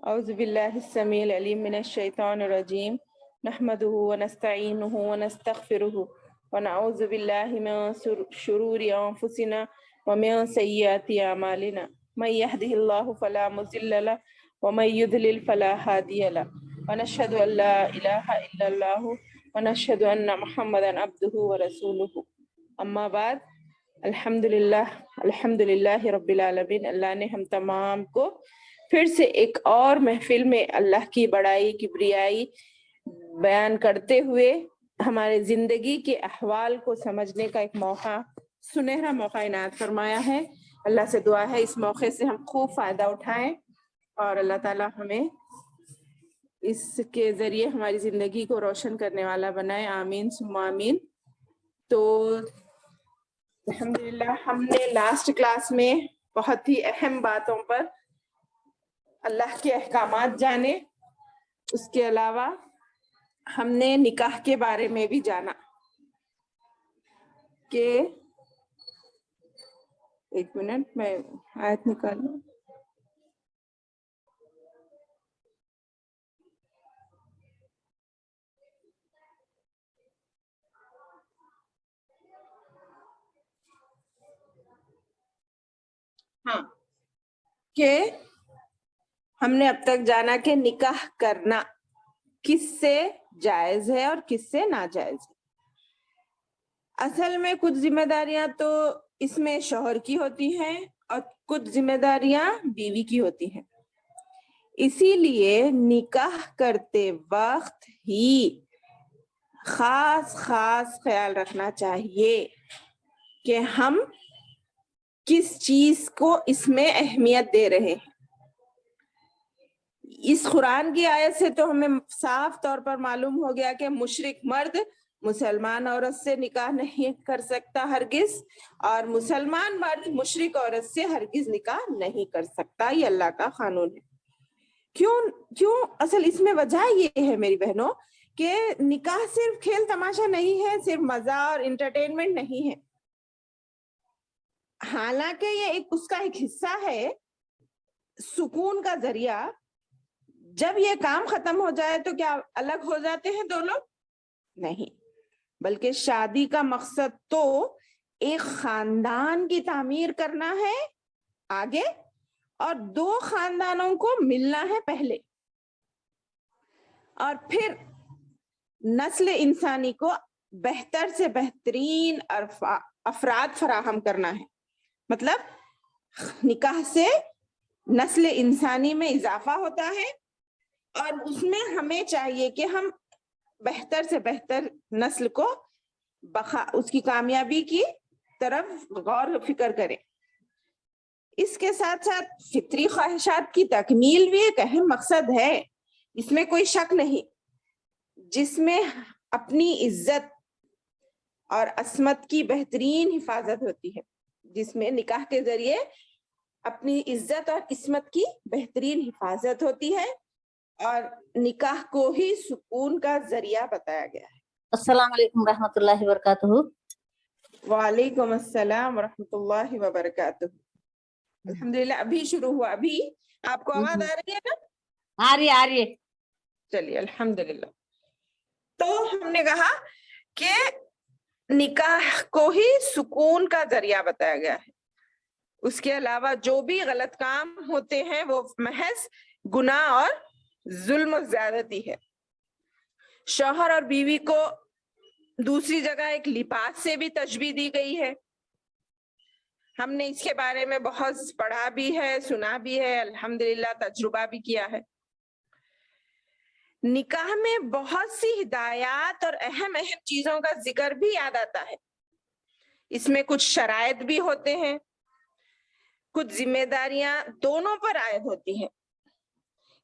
اعوذ باللہ السمیع العلیم من الشیطان الرجیم نحمده ونستعینه ونستغفره ونعوذ باللہ من شرور انفسنا ومن سیئات اعمالنا من يهده الله فلا مضل له ومن يضلل فلا هادي له ونشهد ان لا اله الا الله ونشهد ان محمدا عبده ورسوله اما بعد الحمد للہ رب العالمین۔ اللہ نے ہم تمام کو پھر سے ایک اور محفل میں اللہ کی بڑائی کبریائی بیان کرتے ہوئے ہمارے زندگی کے احوال کو سمجھنے کا ایک موقع، سنہرا موقع عنایت فرمایا ہے۔ اللہ سے دعا ہے اس موقع سے ہم خوب فائدہ اٹھائیں اور اللہ تعالی ہمیں اس کے ذریعے ہماری زندگی کو روشن کرنے والا بنائے، آمین ثم آمین۔ تو الحمدللہ ہم نے لاسٹ کلاس میں بہت ہی اہم باتوں پر اللہ کے احکامات جانے، اس کے علاوہ ہم نے نکاح کے بارے میں بھی جانا کہ ایک منٹ میں آیت نکالوں۔ ہاں، کہ ہم نے اب تک جانا کہ نکاح کرنا کس سے جائز ہے اور کس سے ناجائز ہے۔ اصل میں کچھ ذمہ داریاں تو اس میں شوہر کی ہوتی ہیں اور کچھ ذمہ داریاں بیوی کی ہوتی ہیں، اسی لیے نکاح کرتے وقت ہی خاص خیال رکھنا چاہیے کہ ہم کس چیز کو اس میں اہمیت دے رہے ہیں۔ اس قرآن کی آیت سے تو ہمیں صاف طور پر معلوم ہو گیا کہ مشرک مرد مسلمان عورت سے نکاح نہیں کر سکتا ہرگز، اور مسلمان مرد مشرک عورت سے ہرگز نکاح نہیں کر سکتا، یہ اللہ کا قانون ہے۔ کیوں اصل اس میں وجہ یہ ہے میری بہنوں کہ نکاح صرف کھیل تماشا نہیں ہے، صرف مزہ اور انٹرٹینمنٹ نہیں ہے، حالانکہ یہ اس کا ایک حصہ ہے، سکون کا ذریعہ۔ جب یہ کام ختم ہو جائے تو کیا الگ ہو جاتے ہیں دو لوگ؟ نہیں، بلکہ شادی کا مقصد تو ایک خاندان کی تعمیر کرنا ہے آگے، اور دو خاندانوں کو ملنا ہے پہلے، اور پھر نسل انسانی کو بہتر سے بہترین افراد فراہم کرنا ہے۔ مطلب نکاح سے نسل انسانی میں اضافہ ہوتا ہے، اور اس میں ہمیں چاہیے کہ ہم بہتر سے بہتر نسل کو اس کی کامیابی کی طرف غور و فکر کریں۔ اس کے ساتھ ساتھ فطری خواہشات کی تکمیل بھی ایک اہم مقصد ہے، اس میں کوئی شک نہیں، جس میں اپنی عزت اور عصمت کی بہترین حفاظت ہوتی ہے، جس میں نکاح کے ذریعے اپنی عزت اور عصمت کی بہترین حفاظت ہوتی ہے، اور نکاح کو ہی سکون کا ذریعہ بتایا گیا ہے۔ السلام علیکم ورحمۃ اللہ وبرکاتہ۔ وعلیکم السلام ورحمۃ اللہ وبرکاتہ۔ الحمدللہ ابھی شروع ہوا، ابھی آپ کو آواز آ رہی ہے نا؟ آ رہی ہے۔ چلیے الحمدللہ۔ تو ہم نے کہا کہ نکاح کو ہی سکون کا ذریعہ بتایا گیا ہے، اس کے علاوہ جو بھی غلط کام ہوتے ہیں وہ محض گناہ اور ظلم و زیادتی ہے۔ شوہر اور بیوی کو دوسری جگہ ایک لباس سے بھی تشبیہ دی گئی ہے، ہم نے اس کے بارے میں بہت پڑھا بھی ہے، سنا بھی ہے، الحمدللہ تجربہ بھی کیا ہے۔ نکاح میں بہت سی ہدایات اور اہم چیزوں کا ذکر بھی یاد آتا ہے، اس میں کچھ شرائط بھی ہوتے ہیں، کچھ ذمہ داریاں دونوں پر عائد ہوتی ہیں۔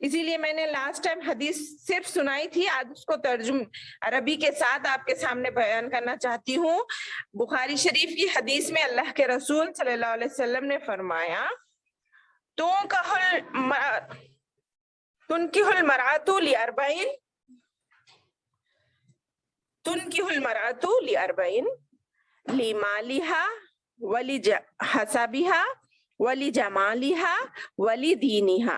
اسی لیے میں نے لاسٹ ٹائم حدیث صرف سنائی تھی، آج اس کو ترجمہ عربی کے ساتھ آپ کے سامنے بیان کرنا چاہتی ہوں۔ بخاری شریف کی حدیث میں اللہ کے رسول صلی اللہ علیہ وسلم نے فرمایا، تنکح المرأۃ لأربعین لمالها ولحسبها ولجمالها ولدینها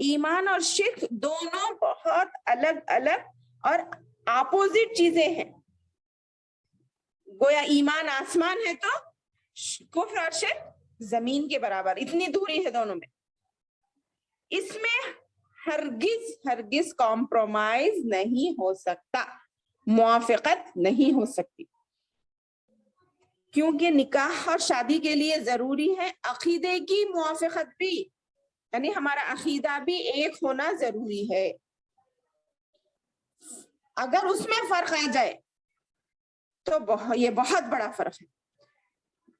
ایمان اور شرک دونوں بہت الگ الگ اور اپوزٹ چیزیں ہیں. گویا ایمان آسمان ہے تو کفر اور شرک زمین کے برابر، اتنی دوری ہے دونوں میں. اس میں ہرگز ہرگز کمپرومائز نہیں ہو سکتا، موافقت نہیں ہو سکتی، کیونکہ نکاح اور شادی کے لیے ضروری ہے عقیدے کی موافقت بھی، یعنی ہمارا عقیدہ بھی ایک ہونا ضروری ہے. اگر اس میں فرق آ جائے تو یہ بہت بڑا فرق ہے.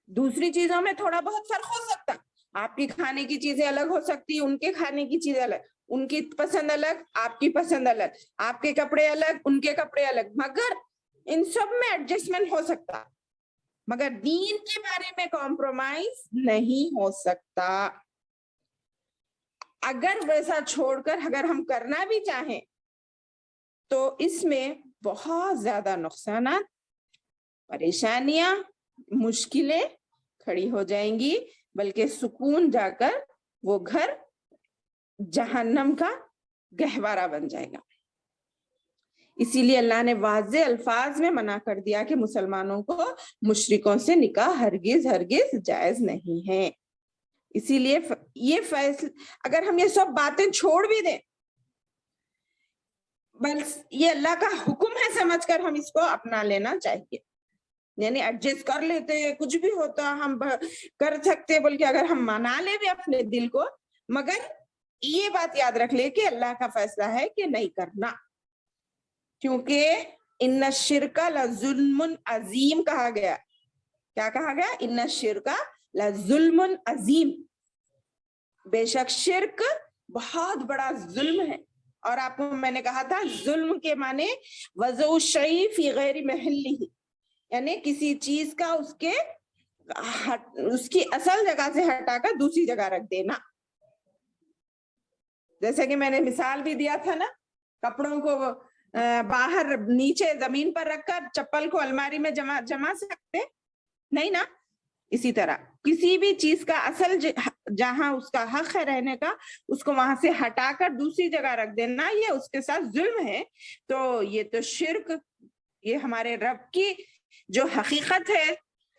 دوسری چیزوں میں تھوڑا بہت فرق ہو سکتا، آپ کی کھانے کی چیزیں الگ ہو سکتی، ان کے کھانے کی چیزیں الگ، ان کی پسند الگ، آپ کی پسند الگ، آپ کے کپڑے الگ، ان کے کپڑے الگ، مگر ان سب میں ایڈجسٹمنٹ ہو سکتا. مگر دین کے بارے میں کمپرومائز نہیں ہو سکتا. اگر ویسا چھوڑ کر اگر ہم کرنا بھی چاہیں تو اس میں بہت زیادہ نقصانات، پریشانیاں، مشکلیں کھڑی ہو جائیں گی، بلکہ سکون جا کر وہ گھر جہنم کا گہوارہ بن جائے گا. اسی لیے اللہ نے واضح الفاظ میں منع کر دیا کہ مسلمانوں کو مشرکوں سے نکاح ہرگز ہرگز جائز نہیں ہے. اسی لیے یہ فیصلہ اگر ہم یہ سب باتیں چھوڑ بھی دیں، بس یہ اللہ کا حکم ہے سمجھ کر ہم اس کو اپنا لینا چاہیے. یعنی ایڈجسٹ کر لیتے ہیں، کچھ بھی ہوتا ہم کر سکتے، بلکہ اگر ہم منا لے بھی اپنے دل کو، مگر یہ بات یاد رکھ لے کہ اللہ کا فیصلہ ہے کہ نہیں کرنا. کیونکہ ان الشرک لظلم عظیم کہا گیا. کیا کہا گیا؟ ان الشرک لظلم عظیم، بے شک شرک بہت بڑا ظلم ہے. اور آپ کو میں نے کہا تھا ظلم کے معنی وضع الشیء فی غیر محلہ، یعنی کسی چیز کا اس کی اصل جگہ سے ہٹا کر دوسری جگہ رکھ دینا. جیسے کہ میں نے مثال بھی دیا تھا نا، کپڑوں کو باہر نیچے زمین پر رکھ کر چپل کو الماری میں جما سکتے نہیں نا. اسی طرح کسی بھی چیز کا اصل جہاں اس کا حق ہے رہنے کا، اس کو وہاں سے ہٹا کر دوسری جگہ رکھ دینا، یہ اس کے ساتھ ظلم ہے. تو یہ تو شرک، یہ ہمارے رب کی جو حقیقت ہے،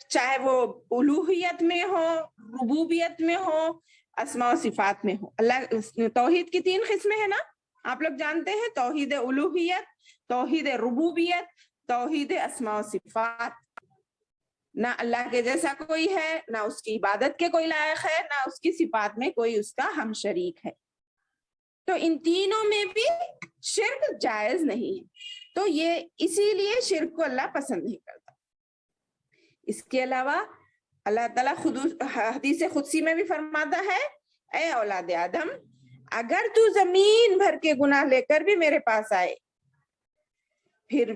چاہے وہ الوہیت میں ہو، ربوبیت میں ہو، اسماء و صفات میں ہو. اللہ توحید کی 3 قسمیں ہیں نا، آپ لوگ جانتے ہیں، توحید الوہیت، توحید ربوبیت، توحید اسماء و صفات. نہ اللہ کے جیسا کوئی ہے، نہ اس کی عبادت کے کوئی لائق ہے، نہ اس کی صفات میں کوئی اس کا ہم شریک ہے. تو ان تینوں میں بھی شرک جائز نہیں ہے. تو یہ اسی لیے شرک کو اللہ پسند نہیں کرتا. اس کے علاوہ اللہ تعالیٰ خود حدیث قدسی میں بھی فرماتا ہے، اے اولاد آدم، اگر تو زمین بھر کے گناہ لے کر بھی میرے پاس آئے، پھر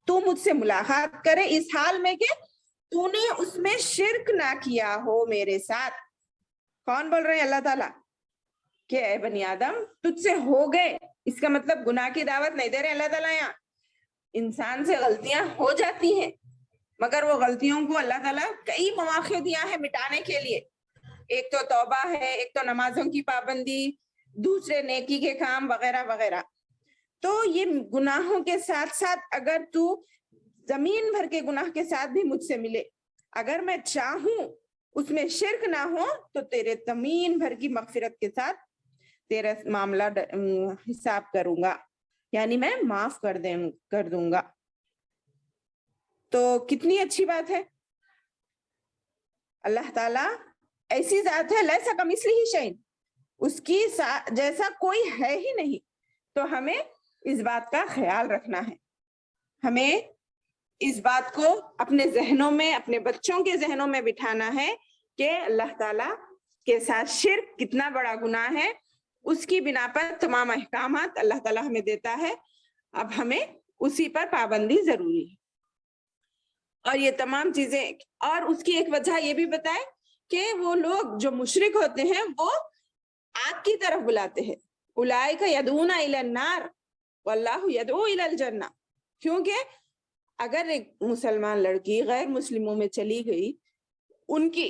تو مجھ سے ملاقات کرے اس حال میں کہ تو نے اس میں شرک نہ کیا ہو میرے ساتھ. کون بول رہے ہیں؟ اللہ تعالیٰ. کہ اے بنی آدم تجھ سے ہو گئے، اس کا مطلب گناہ کی دعوت نہیں دے رہے اللہ تعالیٰ. یہاں انسان سے غلطیاں ہو جاتی ہیں، مگر وہ غلطیوں کو اللہ تعالیٰ کئی مواقع دیا ہے مٹانے کے لیے. ایک تو توبہ ہے، ایک تو نمازوں کی پابندی، دوسرے نیکی کے کام وغیرہ وغیرہ. تو یہ گناہوں کے ساتھ ساتھ اگر تو زمین بھر کے گناہ کے ساتھ بھی مجھ سے ملے، اگر میں چاہوں اس میں شرک نہ ہو، تو تیرے زمین بھر کی مغفرت کے ساتھ تیرا معاملہ حساب کروں گا، یعنی میں معاف کر دوں گا. تو کتنی اچھی بات ہے. اللہ تعالیٰ ایسی ذات ہے، لیسا کمثلہ شیء، اس کی جیسا کوئی ہے ہی نہیں. تو ہمیں اس بات کا خیال رکھنا ہے، ہمیں اس بات کو اپنے ذہنوں میں، اپنے بچوں کے ذہنوں میں بٹھانا ہے کہ اللہ تعالیٰ کے ساتھ شرک کتنا بڑا گناہ ہے. اس کی بنا پر تمام احکامات اللہ تعالیٰ ہمیں دیتا ہے، اب ہمیں اسی پر پابندی ضروری ہے. اور یہ تمام چیزیں، اور اس کی ایک وجہ یہ بھی بتائے کہ وہ لوگ جو مشرک ہوتے ہیں وہ آگ کی طرف بلاتے ہیں. اولئک یدعون الی النار واللہ یدعو الی الجنہ. کیونکہ اگر ایک مسلمان لڑکی غیر مسلموں میں چلی گئی، ان کی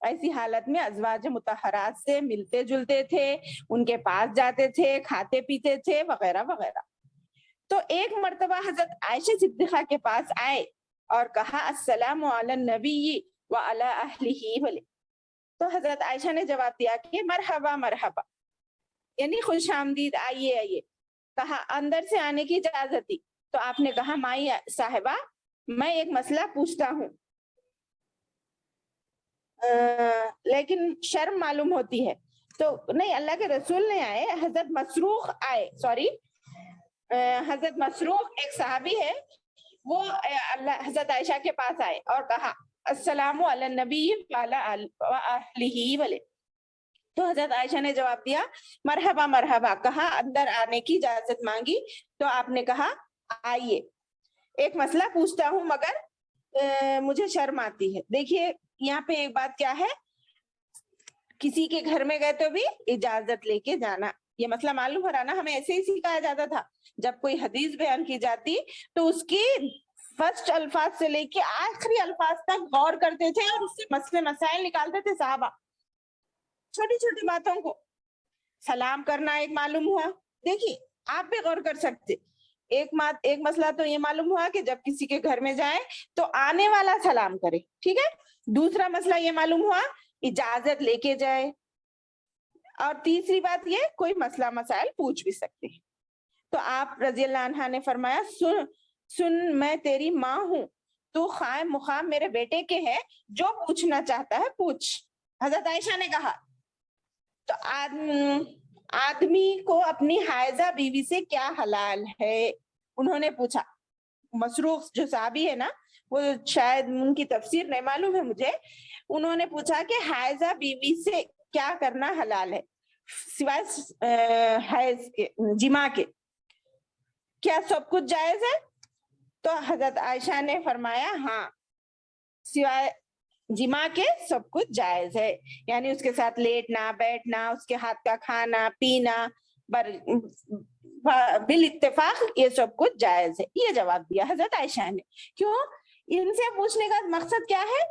ایسی حالت میں ازواج مطہرات سے ملتے جلتے تھے, ان کے پاس جاتے تھے, کھاتے پیتے تھے وغیرہ وغیرہ. تو ایک مرتبہ حضرت عائشہ صدیقہ کے پاس آئے اور کہا السلام علی النبی وعلی اہلہ ولی. تو حضرت عائشہ نے جواب دیا کہ مرحبا مرحبا, یعنی خوش آمدید, آئیے آئیے. کہا اندر سے آنے کی اجازت دی. تو آپ نے کہا مائی صاحبہ میں ایک مسئلہ پوچھتا ہوں, لیکن شرم معلوم ہوتی ہے. تو نہیں, اللہ کے رسول نے آئے, حضرت مسروق آئے, سوری حضرت مسروق ایک صحابی ہے, وہ حضرت عائشہ کے پاس آئے اور کہا السلام علی النبی وعلی اہلہ ولی. تو حضرت عائشہ نے جواب دیا مرحبا مرحبا. کہا اندر آنے کی اجازت مانگی. تو آپ نے کہا آئیے, ایک مسئلہ پوچھتا ہوں مگر مجھے شرم آتی ہے. دیکھیے یہاں پہ ایک بات کیا ہے, کسی کے گھر میں گئے تو بھی اجازت لے کے جانا. یہ مسئلہ معلوم ہو رہا نا, ہمیں ایسے ہی سکھایا جاتا تھا. جب کوئی حدیث بیان کی جاتی تو اس کی فرسٹ الفاظ سے لے کے آخری الفاظ تک غور کرتے تھے اور اس سے مسئلے مسائل نکالتے تھے صحابہ. چھوٹی چھوٹی باتوں کو سلام کرنا ایک معلوم ہوا. دیکھیے آپ بھی غور کر سکتے. ایک مسئلہ تو یہ معلوم ہوا کہ جب کسی کے گھر میں جائیں تو آنے والا سلام کرے, ٹھیک ہے. دوسرا مسئلہ یہ معلوم ہوا اجازت لے کے جائے. اور تیسری بات یہ کوئی مسئلہ مسائل پوچھ بھی سکتے ہیں. تو آپ رضی اللہ عنہ نے فرمایا سن میں تیری ماں ہوں, تو خائم مخام میرے بیٹے کے ہے, جو پوچھنا چاہتا ہے پوچھ. حضرت عائشہ نے کہا تو آدمی کو اپنی حائضہ بیوی سے کیا حلال ہے, انہوں نے پوچھا. مسروق جو صحابی ہے نا, وہ شاید ان کی تفسیر نہیں معلوم ہے مجھے, انہوں نے پوچھا کہ حائضہ بیوی سے کیا کرنا حلال ہے سوائے حیض کے, جماع کے, کیا سب کچھ جائز ہے؟ تو حضرت عائشہ نے فرمایا ہاں, سوائے جماع کے سب کچھ جائز ہے. یعنی اس کے ساتھ لیٹنا بیٹھنا, اس کے ہاتھ کا کھانا پینا, بال اتفاق یہ سب کچھ جائز ہے. یہ جواب دیا حضرت عائشہ نے. کیوں؟ ان سے پوچھنے کا مقصد کیا ہے؟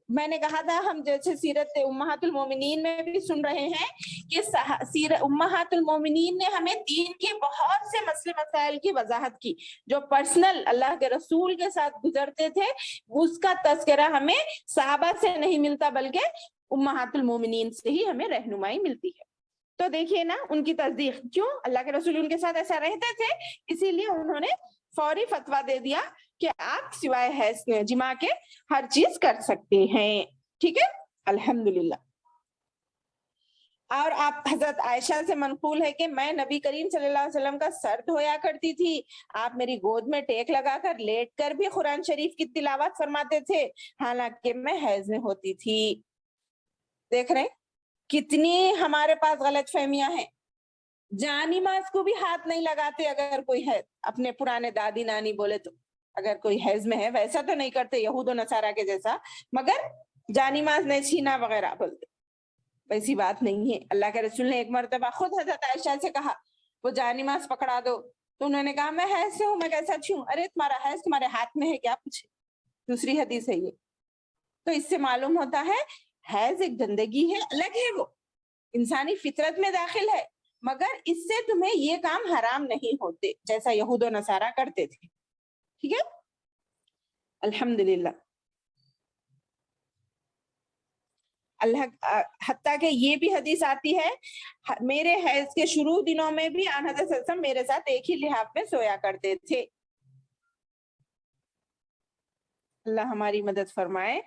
میں نے کہا تھا ہم جیسے سیرت امہات المومنین میں بھی سن رہے ہیں کہ سیرت امہات المومنین نے ہمیں دین کے بہت سے مسئلے مسائل کی وضاحت کی, جو پرسنل اللہ کے رسول کے ساتھ گزرتے تھے, اس کا تذکرہ ہمیں صحابہ سے نہیں ملتا بلکہ امہات المومنین سے ہی ہمیں رہنمائی ملتی ہے. تو دیکھیے نا ان کی تصدیق, کیوں اللہ کے رسول ان کے ساتھ ایسا رہتے تھے, اسی لیے انہوں نے فوری فتویٰ دے دیا کہ آپ سوائے حیض جماع کے ہر چیز کر سکتے ہیں. ٹھیک ہے, الحمدللہ. اور آپ حضرت عائشہ سے منقول ہے کہ میں نبی کریم صلی اللہ علیہ وسلم کا سر دھویا کرتی تھی, آپ میری گود میں ٹیک لگا کر لیٹ کر بھی قرآن شریف کی تلاوت فرماتے تھے, حالانکہ میں حیض میں ہوتی تھی. دیکھ رہے کتنی ہمارے پاس غلط فہمیاں ہیں. جانی ماز کو بھی ہاتھ نہیں لگاتے اگر کوئی ہے, اپنے پرانے دادی نانی بولے تو, اگر کوئی حیض میں ہے. ویسا تو نہیں کرتے یہود و نصارہ کے جیسا, مگر جانی ماز نہیں چھینا وغیرہ بولتے, ویسی بات نہیں ہے. اللہ کے رسول نے ایک مرتبہ خود حضرت عائشہ سے کہا وہ جانی ماز پکڑا دو, تو انہوں نے کہا میں حیض سے ہوں, میں کیسا چھوں؟ ارے تمہارا حیض تمہارے ہاتھ میں ہے کیا پوچھے. دوسری حدیث ہے یہ. تو اس سے معلوم ہوتا ہے حیض ایک گندگی ہے, الگ ہے, وہ انسانی فطرت میں داخل ہے, مگر اس سے تمہیں یہ کام حرام نہیں ہوتے جیسا یہود و نصارہ کرتے تھے. ٹھیک ہے, الحمدللہ. اللہ حتیٰ کہ یہ بھی حدیث آتی ہے میرے حیض کے شروع دنوں میں بھی آن حضرت صلی اللہ علیہ وسلم میرے ساتھ ایک ہی لحاف میں سویا کرتے تھے. اللہ ہماری مدد فرمائے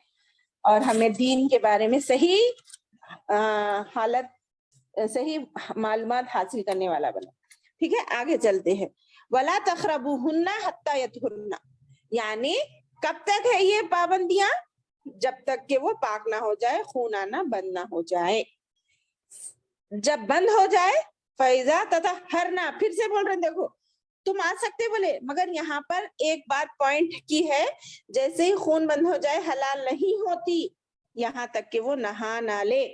اور ہمیں دین کے بارے میں صحیح صحیح معلومات حاصل کرنے والا بنا. ٹھیک ہے, آگے چلتے ہیں. وَلَا تَقْرَبُوهُنَّ حَتَّى يَطْهُرْنَ, یعنی کب تک ہے یہ پابندیاں؟ جب تک کہ وہ پاک نہ ہو جائے, خون آنا بند نہ ہو جائے. جب بند ہو جائے فَإِذَا تَطَهَّرْنَ, پھر سے بول رہے ہیں, دیکھو تم آ سکتے بولے, مگر یہاں پر ایک بات پوائنٹ کی ہے, جیسے ہی خون بند ہو جائے حلال نہیں ہوتی یہاں تک کہ وہ نہا نہ لے.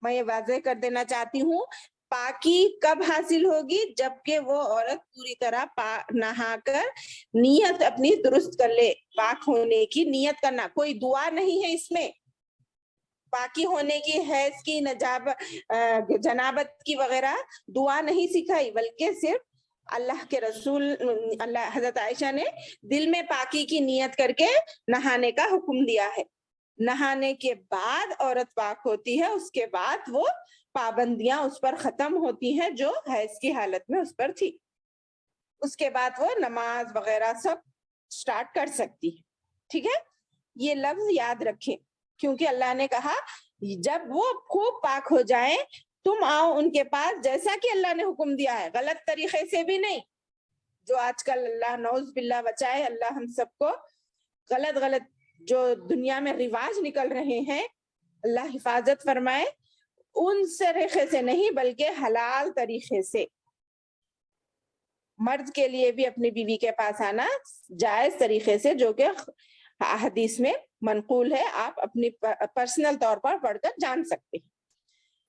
میں یہ واضح کر دینا چاہتی ہوں, پاکی کب حاصل ہوگی؟ جبکہ وہ عورت پوری طرح نہا کر نیت اپنی درست کر لے. پاک ہونے کی نیت کرنا, کوئی دعا نہیں ہے اس میں, پاکی ہونے کی، حیض کی، جنابت کی وغیرہ دعا نہیں سکھائی، بلکہ صرف اللہ کے رسول حضرت عائشہ نے دل میں پاکی کی نیت کر کے نہانے کا حکم دیا ہے. نہانے کے بعد عورت پاک ہوتی ہے، اس کے بعد وہ پابندیاں اس پر ختم ہوتی ہیں جو حیض کی حالت میں اس پر تھی. اس کے بعد وہ نماز وغیرہ سب سٹارٹ کر سکتی ہے. ٹھیک ہے، یہ لفظ یاد رکھیں، کیونکہ اللہ نے کہا جب وہ خوب پاک ہو جائیں تم آؤ ان کے پاس، جیسا کہ اللہ نے حکم دیا ہے، غلط طریقے سے بھی نہیں. جو آج کل اللہ نعوذ باللہ بچائے، اللہ ہم سب کو غلط جو دنیا میں رواج نکل رہے ہیں، اللہ حفاظت فرمائے، ان طریقے سے نہیں بلکہ حلال طریقے سے. مرد کے لیے بھی اپنی بیوی کے پاس آنا جائز طریقے سے، جو کہ حدیث میں منقول ہے، آپ اپنی پرسنل طور پر پڑھ کر جان سکتے ہیں.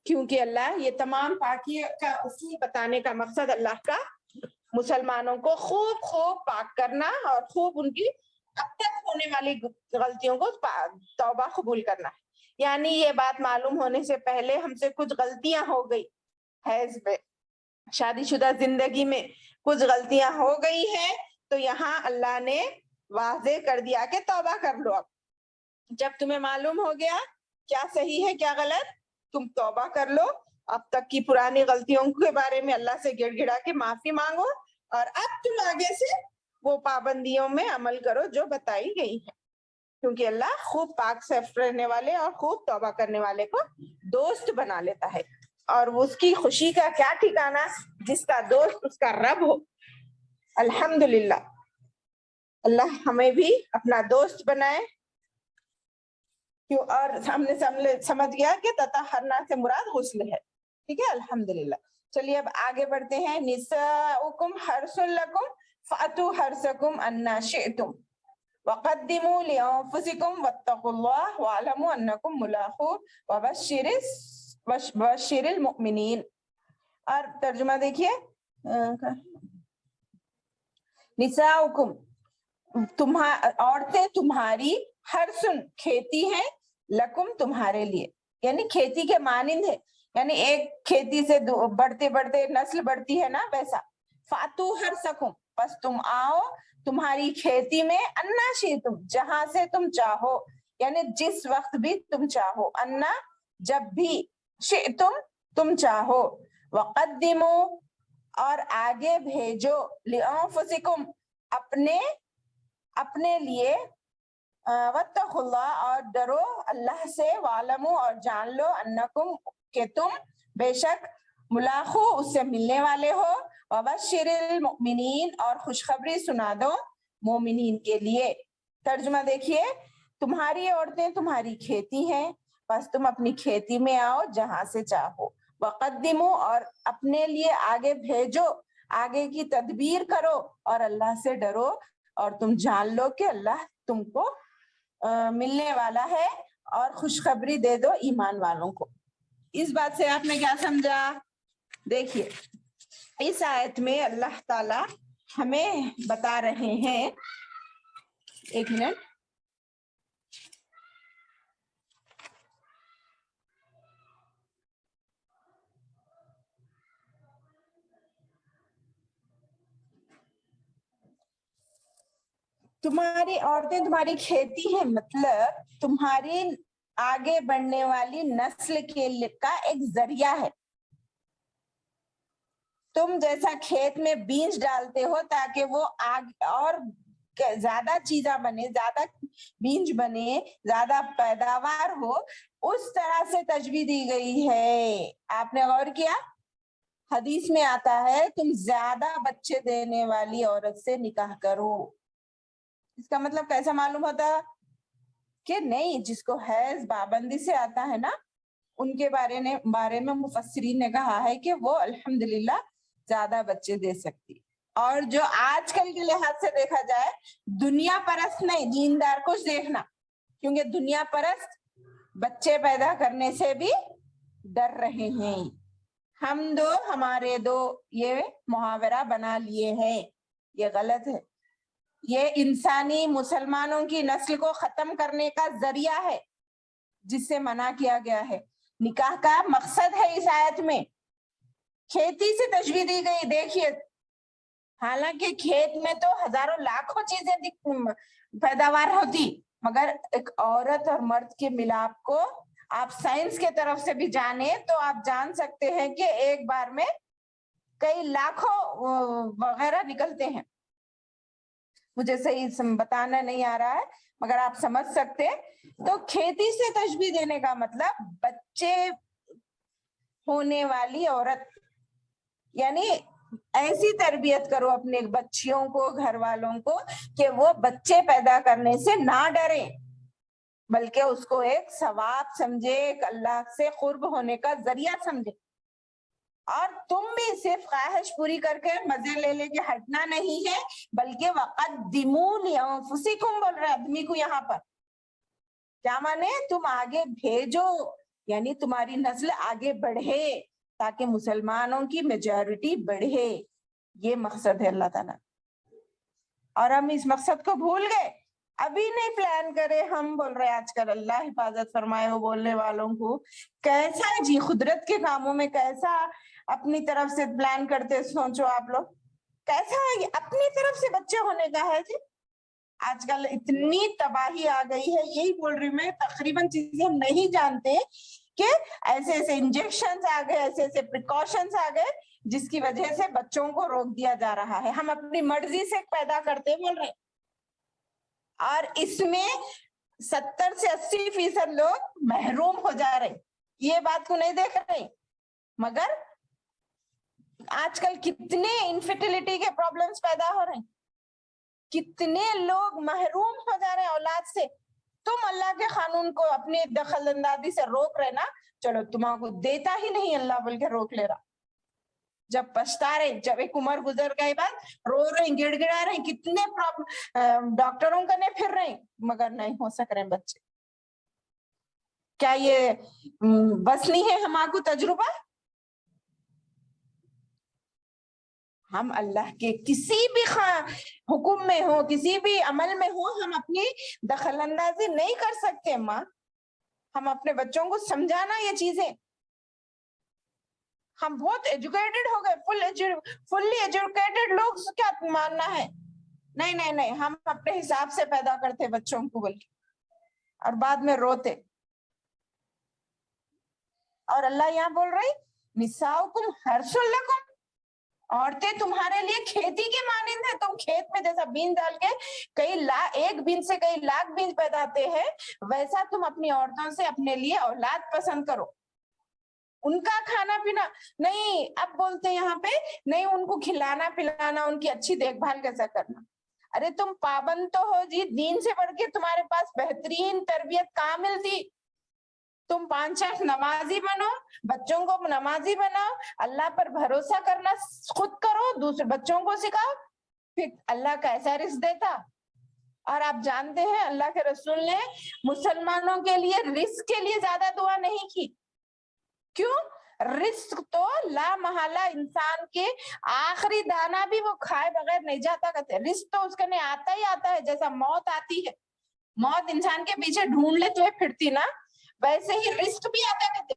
کیونکہ اللہ یہ تمام پاکی کا اصول بتانے کا مقصد اللہ کا مسلمانوں کو خوب پاک کرنا اور خوب ان کی اب تک ہونے والی غلطیوں کو توبہ قبول کرنا ہے. یعنی یہ بات معلوم ہونے سے پہلے ہم سے کچھ غلطیاں ہو گئی، حیض میں، شادی شدہ زندگی میں کچھ غلطیاں ہو گئی ہیں، تو یہاں اللہ نے واضح کر دیا کہ توبہ کر لو. اب جب تمہیں معلوم ہو گیا کیا صحیح ہے کیا غلط، تم توبہ کر لو، اب تک کی پرانی غلطیوں کے بارے میں اللہ سے گڑ گڑا کے معافی مانگو، اور اب تم آگے سے وہ پابندیوں میں عمل کرو جو بتائی گئی ہے. کیونکہ اللہ خوب پاک صاف رہنے والے اور خوب توبہ کرنے والے کو دوست بنا لیتا ہے. اور اس کی خوشی کا کیا ٹھکانہ، جس کا دوست اس کا رب ہو. الحمدللہ اللہ ہمیں بھی اپنا دوست بنائے. اور ہم نے سمجھ گیا کہ تطہرنا سے مراد غسل ہے. ٹھیک ہے، الحمدللہ. چلیے اب آگے بڑھتے ہیں. نساؤکم حرث لکم فأتوا حرثکم انا شئتم وقدموا لانفسکم واتقوا اللہ واعلموا انکم ملاقوہ وبشر المؤمنین. اور ترجمہ دیکھیے، نساؤکم عورتیں تمہاری، حرثن کھیتی ہے، لکم تمہارے لیے، یعنی کھیتی کے مانند ہے. یعنی ایک کھیتی سے بڑھتے بڑھتے نسل بڑھتی ہے نا، ویسا. فاتو حرثکم، پس تم آؤ تمہاری کھیتی میں، انا شئتم، جہاں سے تم چاہو، یعنی جس وقت بھی تم چاہو. انا جب بھی، شئتم تم چاہو. وقدموا اور آگے بھیجو، لانفسکم اپنے لیے، واتقوا اللہ اور ڈرو اللہ سے، وعلموا اور جان لو، انکم کہ تم بے شک، ملاقو اس سے ملنے والے ہو. وبشر المؤمنین اور خوشخبری سنا دو مومنین کے لیے. ترجمہ دیکھیے، تمہاری عورتیں تمہاری کھیتی ہیں، بس تم اپنی کھیتی میں آؤ جہاں سے چاہو. وقدموا اور اپنے لیے آگے بھیجو، آگے کی تدبیر کرو، اور اللہ سے ڈرو، اور تم جان لو کہ اللہ تم کو ملنے والا ہے، اور خوشخبری دے دو ایمان والوں کو. اس بات سے آپ نے کیا سمجھا؟ دیکھیے اس آیت میں اللہ تعالی ہمیں بتا رہے ہیں، ایک منٹ، تمہاری عورتیں تمہاری کھیتی ہے، مطلب تمہاری آگے بڑھنے والی نسل کا ایک ذریعہ ہے. تم جیسا کھیت میں بیج ڈالتے ہو تاکہ وہ اور زیادہ چیزاں بنے، زیادہ بیج بنے، زیادہ پیداوار ہو، اس طرح سے تجویز دی گئی ہے. آپ نے غور کیا؟ حدیث میں آتا ہے تم زیادہ بچے دینے والی عورت سے نکاح کرو. اس کا مطلب کیسا معلوم ہوتا کہ نہیں، جس کو حیض پابندی سے آتا ہے نا، ان کے بارے میں مفسرین نے کہا ہے کہ وہ الحمدللہ زیادہ بچے دے سکتی. اور جو آج کل کے لحاظ سے دیکھا جائے، دنیا پرست نہیں، دیندار کو دیکھنا، کیونکہ دنیا پرست بچے پیدا کرنے سے بھی ڈر رہے ہیں. ہم دو ہمارے دو، یہ محاورہ بنا لیے ہیں، یہ غلط ہے. یہ انسانی مسلمانوں کی نسل کو ختم کرنے کا ذریعہ ہے. جس سے منع کیا گیا ہے. نکاح کا مقصد ہے اس آیت میں, کھیتی سے تشبیہ دی گئی. دیکھیے حالانکہ کھیت میں تو ہزاروں لاکھوں چیزیں پیداوار ہوتی, مگر ایک عورت اور مرد کے ملاپ کو آپ سائنس کے طرف سے بھی جانے تو آپ جان سکتے ہیں کہ ایک بار میں کئی لاکھوں وغیرہ نکلتے ہیں. مجھے صحیح بتانا نہیں آ رہا ہے مگر آپ سمجھ سکتے. تو کھیتی سے تشبیہ دینے کا مطلب بچے ہونے والی عورت, یعنی ایسی تربیت کرو اپنے بچیوں کو, گھر والوں کو, کہ وہ بچے پیدا کرنے سے نہ ڈرے بلکہ اس کو ایک ثواب سمجھے, ایک اللہ سے قرب ہونے کا ذریعہ سمجھے. اور تم بھی صرف خواہش پوری کر کے مزے لے لے کے ہٹنا نہیں ہے, بلکہ وَقَدِّمُوا لِأَنفُسِكُمْ بول رہے آدمی کو یہاں پر. کیا مانے, تم آگے بھیجو, یعنی تمہاری نسل آگے بڑھے تاکہ مسلمانوں کی میجورٹی بڑھے. یہ مقصد ہے اللہ تعالیٰ. اور ہم اس مقصد کو بھول گئے, ابھی نہیں پلان کرے. ہم بول رہے آج کل اللہ حفاظت فرمائے ہو بولنے والوں کو, کیسا جی قدرت کے کاموں میں کیسا اپنی طرف سے پلان کرتے, سوچو آپ لوگ کیسا ہے اپنی طرف سے بچے ہونے کا ہے جی. آج کل اتنی تباہی آ گئی ہے, یہی بول رہی میں, تقریباً چیزیں ہم نہیں جانتے کہ ایسے ایسے انجیکشنز آ گئے, ایسے ایسے پریکاشنز آ گئے جس کی وجہ سے بچوں کو روک دیا جا رہا ہے. ہم اپنی مرضی سے پیدا کرتے بول رہے, اور اس میں 70 سے 80% لوگ محروم ہو جا رہے. یہ بات کو نہیں دیکھ رہے, مگر آج کل کتنے انفرٹیلٹی کے پرابلمز پیدا ہو رہے ہیں, کتنے لوگ محروم ہو جا رہے ہیں اولاد سے. تم اللہ کے قانون کو اپنی دخل اندازی سے روک رہے نا, چلو تمہارا کو دیتا ہی نہیں اللہ بول کے روک لے رہا. جب پچھتا رہے, جب ایک عمر گزر گئے بعد رو رہے ہیں, گڑ گڑا رہے ہیں, کتنے ڈاکٹروں کا نہیں پھر رہے ہیں, مگر نہیں ہو سک رہے بچے. کیا یہ بس نہیں ہے ہمارا کو تجربہ؟ ہم اللہ کے کسی بھی حکم میں ہو, کسی بھی عمل میں ہو, ہم اپنی دخل اندازی نہیں کر سکتے. ماں ہم اپنے بچوں کو سمجھانا یہ چیزیں. ہم بہت ایجوکیٹڈ ہو گئے, فلی ایجوکیٹڈ لوگ کیا ماننا ہے, نہیں نہیں نہیں, ہم اپنے حساب سے پیدا کرتے بچوں کو بول کے, اور بعد میں روتے. اور اللہ یہاں بول رہی نساؤکم حرث لکم, عورتیں تمہارے لیے کھیتی کے مانند ہیں. تم کھیت میں جیسا بیج ڈال کے ایک بیج سے کئی لاکھ بیج پیداتے ہیں, ویسا تم اپنی عورتوں سے اپنے لیے اولاد پسند کرو. ان کا کھانا پینا نہیں, اب بولتے یہاں پہ نہیں, ان کو کھلانا پلانا, ان کی اچھی دیکھ بھال کیسا کرنا. ارے تم پابند تو ہو جی, دین سے بڑھ کے تمہارے پاس بہترین تربیت کہاں ملتی. تم 5 وقت نمازی بنو, بچوں کو نمازی بناؤ, اللہ پر بھروسہ کرنا خود کرو, دوسرے بچوں کو سکھاؤ, پھر اللہ کیسا رزق دیتا. اور آپ جانتے ہیں اللہ کے رسول نے مسلمانوں کے لیے رزق کے لیے زیادہ دعا نہیں کی. کیوں؟ رزق تو لا محالہ انسان کے آخری دانہ بھی وہ کھائے بغیر نہیں جاتا کرتے. رزق تو اس کے لیے آتا ہی آتا ہے, جیسا موت آتی ہے, موت انسان کے پیچھے ڈھونڈ لے تو پھرتی نا, ویسے ہی رزق بھی آتا کرتے.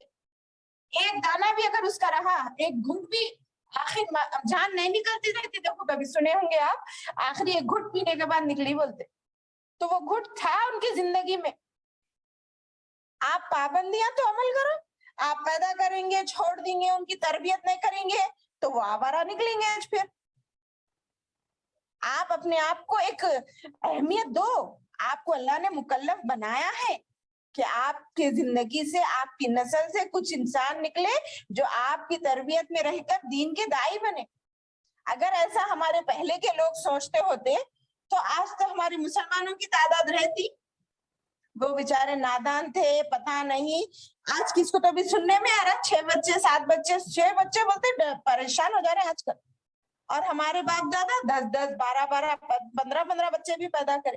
ایک دانہ بھی اگر اس کا رہا, ایک گھنٹ بھی, آخر جان نہیں نکلتی رہتی. دیکھو کبھی سنے ہوں گے آپ, آخری ایک گھنٹ پینے کے بعد نکلی بولتے, تو وہ گھنٹ تھا ان کی زندگی میں. آپ پابندیاں تو عمل کرو, آپ پیدا کریں گے چھوڑ دیں گے, ان کی تربیت نہیں کریں گے تو وہ آوارہ نکلیں گے. پھر آپ اپنے آپ کو ایک اہمیت دو. آپ کو اللہ نے مکلف بنایا ہے کہ آپ کی زندگی سے, آپ کی نسل سے کچھ انسان نکلے جو آپ کی تربیت میں رہ کر دین کے داعی بنے. اگر ایسا ہمارے پہلے کے لوگ سوچتے ہوتے تو آج تو ہماری مسلمانوں کی تعداد رہتی. وہ بیچارے نادان تھے, پتہ نہیں. آج کس کو تو بھی سننے میں آ رہا 6 بچے 7 بچے, 6 بچے بولتے پریشان ہو جا رہے ہیں آج کل. اور ہمارے باپ دادا 10 12 15 بچے بھی پیدا کرے.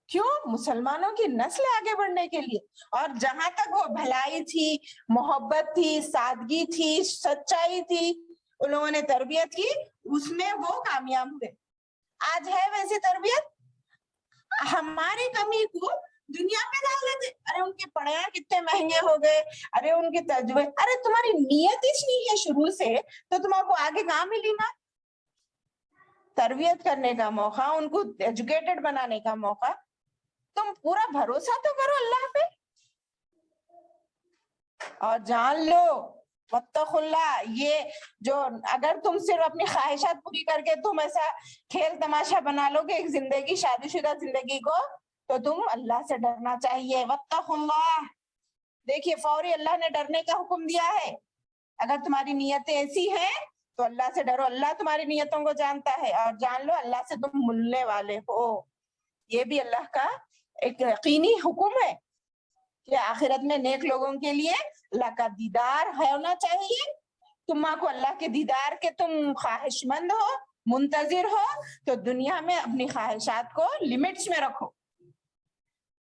کیوں؟ مسلمانوں کی نسل آگے بڑھنے کے لیے. اور جہاں تک وہ بھلائی تھی, محبت تھی, سادگی تھی, سچائی تھی, ان لوگوں نے تربیت کی, اس میں وہ کامیاب ہوئے. آج ہے ویسی تربیت؟ ہماری کمی کو دنیا پہ ڈال دیتے. ارے ان کے پڑھے کتنے مہنگے ہو گئے, ارے ان کے تجربے, ارے تمہاری نیت ہی نہیں ہے شروع سے تو تم کو آگے کہاں ملی نا. تربیت کرنے کا موقع, ان کو ایجوکیٹڈ بنانے کا موقع, تم پورا بھروسہ تو کرو اللہ پہ اور جان لو واتقوا اللہ. یہ جو اگر تم صرف اپنی خواہشات پوری کر کے تم ایسا کھیل تماشا بنا لو گے ایک زندگی, شادی شدہ زندگی کو, تو تم اللہ سے ڈرنا چاہیے. واتقوا اللہ. دیکھیے فوری اللہ نے ڈرنے کا حکم دیا ہے. اگر تمہاری نیتیں ایسی ہیں تو اللہ سے ڈرو, اللہ تمہاری نیتوں کو جانتا ہے, اور جان لو اللہ سے تم ملنے والے ہو. یہ بھی اللہ کا ایک یقینی حکم ہے کہ آخرت میں نیک لوگوں کے لیے اللہ کا دیدار ہونا چاہیے. تم کو اللہ کے دیدار کے تم خواہش مند ہو, منتظر ہو, تو دنیا میں اپنی خواہشات کو لمٹس میں رکھو,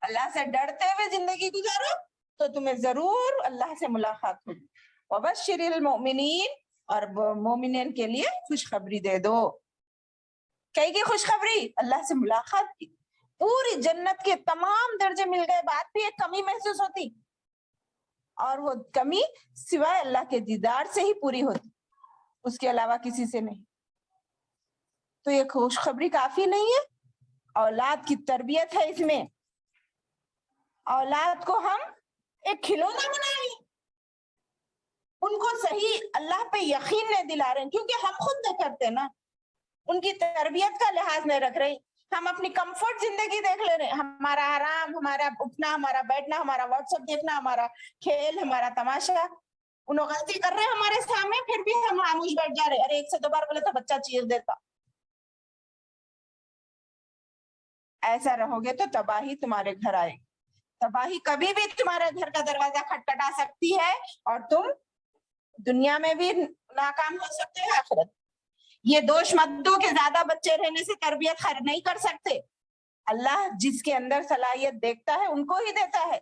اللہ سے ڈرتے ہوئے زندگی گزارو, تو تمہیں ضرور اللہ سے ملاقات ہوگی. وبشر المؤمنین, اور مومنین کے لیے خوشخبری دے دو. کئی کی خوشخبری اللہ سے ملاقات کی. پوری جنت کے تمام درجے مل گئے, بات بھی ایک کمی محسوس ہوتی, اور وہ کمی سوائے اللہ کے دیدار سے ہی پوری ہوتی, اس کے علاوہ کسی سے نہیں. تو یہ خوشخبری کافی نہیں ہے؟ اولاد کی تربیت ہے اس میں. اولاد کو ہم ایک کھلونا بنا لیں, ان کو صحیح اللہ پہ یقین نہیں دلا رہے, کیونکہ ہم خود نہیں کرتے نا, ان کی تربیت کا لحاظ نہیں رکھ رہے. ہم اپنی کمفرٹ زندگی دیکھ لے رہے, ہمارا آرام, ہمارا اٹھنا, ہمارا بیٹھنا, ہمارا واٹس ایپ دیکھنا, ہمارا کھیل, ہمارا تماشا. انہوں غلطی کر رہے ہیں ہمارے سامنے, پھر بھی ہم خاموش بیٹھ جا رہے. ارے ایک سے دو بار بولے تو بچہ چیخ دیتا. ایسا رہو گے تو تباہی تمہارے گھر آئے گی. تباہی کبھی بھی تمہارے گھر کا دروازہ کھٹکھٹا سکتی ہے, اور تم دنیا میں بھی ناکام ہو سکتے ہیں, آخرت. یہ دوش مت دو کہ زیادہ بچے رہنے سے تربیت خیر نہیں کر سکتے. اللہ جس کے اندر صلاحیت دیکھتا ہے ان کو ہی دیتا ہے,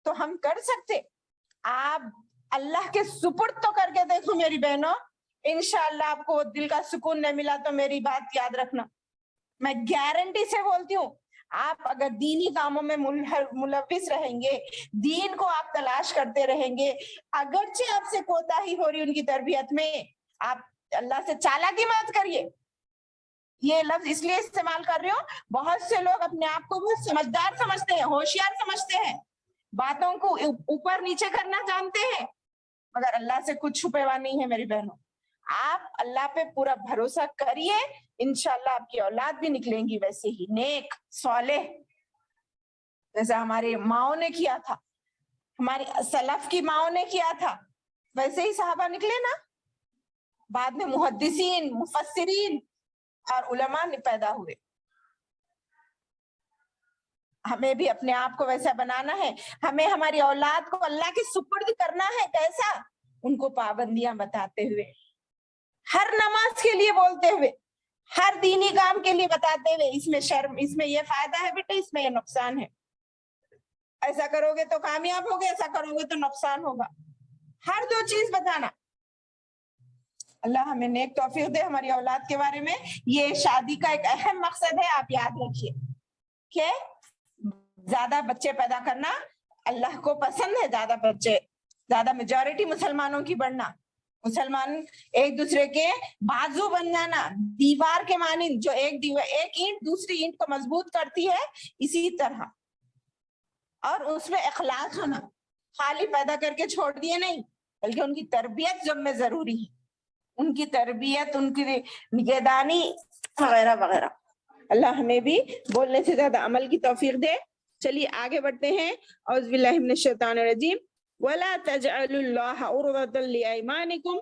تو ہم کر سکتے. آپ اللہ کے سپرد تو کر کے دیکھو میری بہنوں, انشاءاللہ آپ کو دل کا سکون نہیں ملا تو میری بات یاد رکھنا, میں گارنٹی سے بولتی ہوں, آپ اگر دینی کاموں میں ملوث رہیں گے, دین کو آپ تلاش کرتے رہیں گے, اگرچہ آپ سے کوتاہی ہو رہی ان کی تربیت میں, آپ اللہ سے چالاکی مت کریے. یہ لفظ اس لیے استعمال کر رہے ہو, بہت سے لوگ اپنے آپ کو بہت سمجھدار سمجھتے ہیں, ہوشیار سمجھتے ہیں, باتوں کو اوپر نیچے کرنا جانتے ہیں, مگر اللہ سے کچھ چھپے ہوا نہیں ہے میری بہنوں. آپ اللہ پہ پورا بھروسہ کریے, انشاءاللہ آپ کی اولاد بھی نکلیں گی ویسے ہی نیک صالح, جیسا ہماری ماؤں نے کیا تھا, ہماری سلف کی ماؤں نے کیا تھا, ویسے ہی صحابہ نکلے نا. بعد میں محدثین, مفسرین اور علماء پیدا ہوئے. ہمیں بھی اپنے آپ کو ویسا بنانا ہے, ہمیں ہماری اولاد کو اللہ کے سپرد کرنا ہے. کیسا؟ ان کو پابندیاں بتاتے ہوئے, ہر نماز کے لیے بولتے ہوئے, ہر دینی کام کے لیے بتاتے ہوئے, اس میں شرم, اس میں یہ فائدہ ہے بیٹا, اس میں یہ نقصان ہے, ایسا کرو گے تو کامیاب ہوگے, ایسا کرو گے تو نقصان ہوگا. ہر دو چیز بتانا. اللہ ہمیں نیک توفیق دے. ہماری اولاد کے بارے میں یہ شادی کا ایک اہم مقصد ہے, آپ یاد رکھیے کہ زیادہ بچے پیدا کرنا اللہ کو پسند ہے. زیادہ بچے, زیادہ میجورٹی مسلمانوں کی بڑھنا, مسلمان ایک دوسرے کے بازو بن جانا, دیوار کے مانند, جو ایک اینٹ دوسری اینٹ کو مضبوط کرتی ہے, اسی طرح. اور اس میں اخلاص ہونا, خالی پیدا کر کے چھوڑ دیے نہیں, بلکہ ان کی تربیت جب میں ضروری ہے, ان کی تربیت, ان کی نگہدانی وغیرہ وغیرہ. اللہ ہمیں بھی بولنے سے زیادہ عمل کی توفیق دے. چلیے آگے بڑھتے ہیں. اعوذ باللہ من الشیطان الرجیم. وَلَا تَجْعَلُوا اللَّهَ عُرْضَةً لِأَيْمَانِكُمْ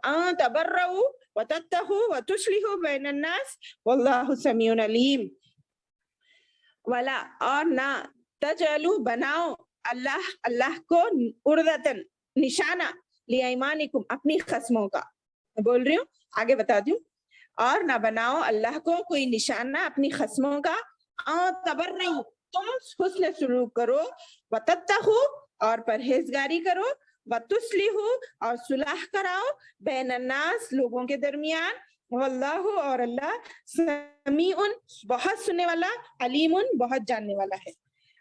أَن تَبَرُّوا وَتَتَّقُوا وَتُصْلِحُوا بَيْنَ النَّاسِ وَاللَّهُ سَمِيعٌ عَلِيمٌ. ولا, اور نہ, تجعلوا, بناؤ, اللہ کو عرضتاً, نشانہ, لِأَيْمَانِكُمْ, اپنی خصموں کا. میں بول رہی ہوں, آگے بتا دوں. اور نہ بناؤ اللہ کو کوئی نشانہ اپنی خصموں کا. تبرؤ, تم حسن سلوک کرو, وتتقوا, اور پرہیزگاری کرو, وتصلحوا, اور صلح کراؤ, بین الناس, لوگوں کے درمیان, واللہ اور اللہ سمیع بہت سننے والا، علیم بہت جاننے والا ہے.